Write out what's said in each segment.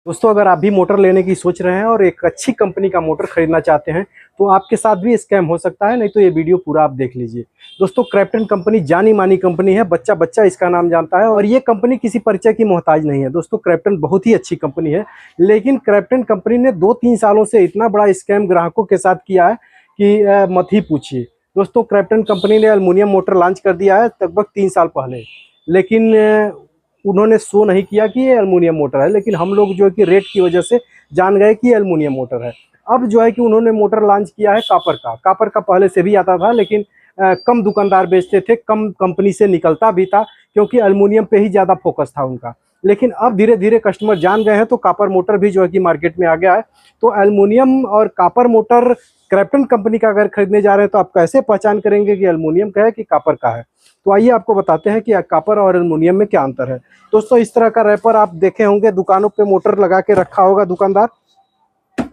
दोस्तों, अगर आप भी मोटर लेने की सोच रहे हैं और एक अच्छी कंपनी का मोटर खरीदना चाहते हैं तो आपके साथ भी स्कैम हो सकता है। नहीं तो ये वीडियो पूरा आप देख लीजिए। दोस्तों, क्रैप्टन कंपनी जानी मानी कंपनी है, बच्चा बच्चा इसका नाम जानता है और ये कंपनी किसी परिचय की मोहताज नहीं है। दोस्तों, क्रैप्टन बहुत ही अच्छी कंपनी है, लेकिन क्रैप्टन कंपनी ने 2-3 सालों से इतना बड़ा स्कैम ग्राहकों के साथ किया है कि मत ही पूछिए। दोस्तों, क्रैप्टन कंपनी ने एल्युमिनियम मोटर लॉन्च कर दिया है लगभग 3 साल पहले, लेकिन उन्होंने शो नहीं किया कि ये एल्युमिनियम मोटर है। लेकिन हम लोग जो है कि रेट की वजह से जान गए कि एल्युमिनियम मोटर है। अब जो है कि उन्होंने मोटर लॉन्च किया है कापर का पहले से भी आता था, लेकिन कम दुकानदार बेचते थे, कम कंपनी से निकलता भी था, क्योंकि एल्युमिनियम पे ही ज़्यादा फोकस था उनका। लेकिन अब धीरे धीरे कस्टमर जान गए हैं तो कापर मोटर भी जो है कि मार्केट में आ गया है। तो एल्युमिनियम और कापर मोटर क्रैप्टन कंपनी का अगर खरीदने जा रहे हैं तो आप कैसे पहचान करेंगे कि एल्युमिनियम का है कि कापर का है? तो आइए आपको बताते हैं कि कापर और एल्युमिनियम में क्या अंतर है। दोस्तों, इस तरह का रैपर आप देखे होंगे, दुकानों पे मोटर लगा के रखा होगा दुकानदार।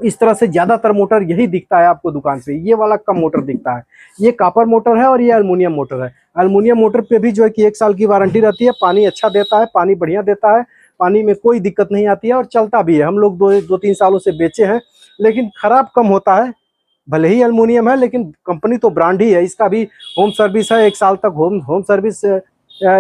इस तरह से ज्यादातर मोटर यही दिखता है आपको दुकान पे, ये वाला कम मोटर दिखता है। ये कापर मोटर है और ये एल्युमिनियम मोटर है। एल्युमिनियम मोटर पे भी जो है कि 1 साल की वारंटी रहती है। पानी अच्छा देता है, पानी बढ़िया देता है, पानी में कोई दिक्कत नहीं आती है और चलता भी है। हम लोग 2-3 सालों से बेचे हैं, लेकिन खराब कम होता है। भले ही एल्युमिनियम है, लेकिन कंपनी तो ब्रांड ही है। इसका भी होम सर्विस है, 1 साल तक होम सर्विस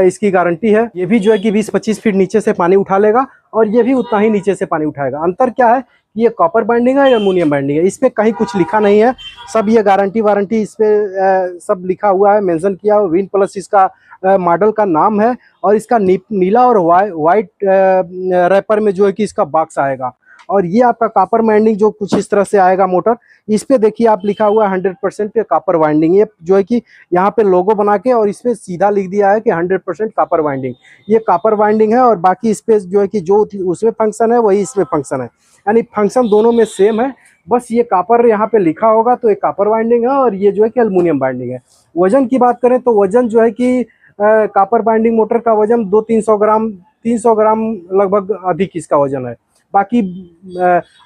इसकी गारंटी है। ये भी जो है कि 20-25 फीट नीचे से पानी उठा लेगा और ये भी उतना ही नीचे से पानी उठाएगा। अंतर क्या है? ये कॉपर बाइंडिंग है या एल्युमिनियम बाइंडिंग है। इस पे कहीं कुछ लिखा नहीं है, सब ये गारंटी वारंटी इस पे सब लिखा हुआ है, मेंशन किया हुआ। विन प्लस इसका मॉडल का नाम है और इसका नीला और वाइट रैपर में जो है कि इसका बॉक्स आएगा। और ये आपका कॉपर वाइंडिंग जो कुछ इस तरह से आएगा मोटर। इस पे देखिए आप लिखा हुआ है 100% कॉपर वाइंडिंग। ये जो है कि यहाँ पे लोगो बना के और इस पे सीधा लिख दिया है कि 100% कॉपर वाइंडिंग। ये कॉपर वाइंडिंग है और बाकी इस पे जो है कि जो उसमें फंक्शन है वही इसमें फंक्शन है, यानी फंक्शन दोनों में सेम है। बस ये कॉपर यहाँ पे लिखा होगा तो ये कॉपर वाइंडिंग है और ये जो है कि एल्युमिनियम बाइंडिंग है। वजन की बात करें तो वजन जो है कि कॉपर बाइंडिंग मोटर का वजन 200-300 ग्राम, 300 ग्राम लगभग अधिक इसका वजन है। बाकी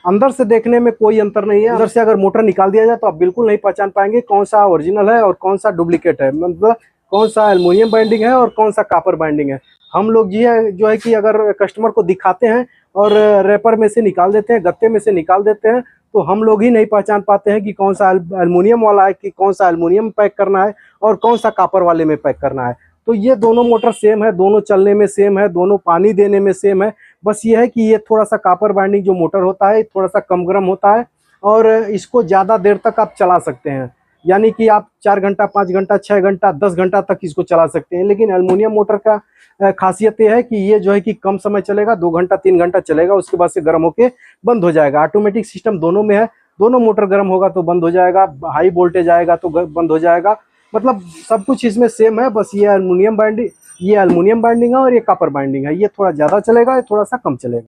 अंदर से देखने में कोई अंतर नहीं है। अंदर से अगर मोटर निकाल दिया जाए तो आप बिल्कुल नहीं पहचान पाएंगे कौन सा ओरिजिनल है और कौन सा डुप्लीकेट है, मतलब कौन सा एल्युमिनियम बाइंडिंग है और कौन सा कॉपर बाइंडिंग है। हम लोग ये जो है कि अगर कस्टमर को दिखाते हैं और रैपर में से निकाल देते हैं, गत्ते में से निकाल देते हैं, तो हम लोग ही नहीं पहचान पाते हैं कि कौन सा एल्युमिनियम वाला है, कि कौन सा एल्युमिनियम पैक करना है और कौन सा कॉपर वाले में पैक करना है। तो ये दोनों मोटर सेम है, दोनों चलने में सेम है, दोनों पानी देने में सेम है। बस ये है कि ये थोड़ा सा कॉपर बाइंडिंग जो मोटर होता है थोड़ा सा कम गर्म होता है और इसको ज़्यादा देर तक आप चला सकते हैं। यानी कि आप 4 घंटा, 5 घंटा, 6 घंटा, 10 घंटा तक इसको चला सकते हैं। लेकिन एल्युमिनियम मोटर का खासियत ये है कि ये जो है कि कम समय चलेगा, 2 घंटा 3 घंटा चलेगा, उसके बाद से गर्म होके बंद हो जाएगा। ऑटोमेटिक सिस्टम दोनों में है, दोनों मोटर गर्म होगा तो बंद हो जाएगा, हाई वोल्टेज आएगा तो बंद हो जाएगा। मतलब सब कुछ इसमें सेम है। बस ये एल्युमिनियम बाइंडिंग है और ये कॉपर बाइंडिंग है। ये थोड़ा ज़्यादा चलेगा, ये थोड़ा सा कम चलेगा।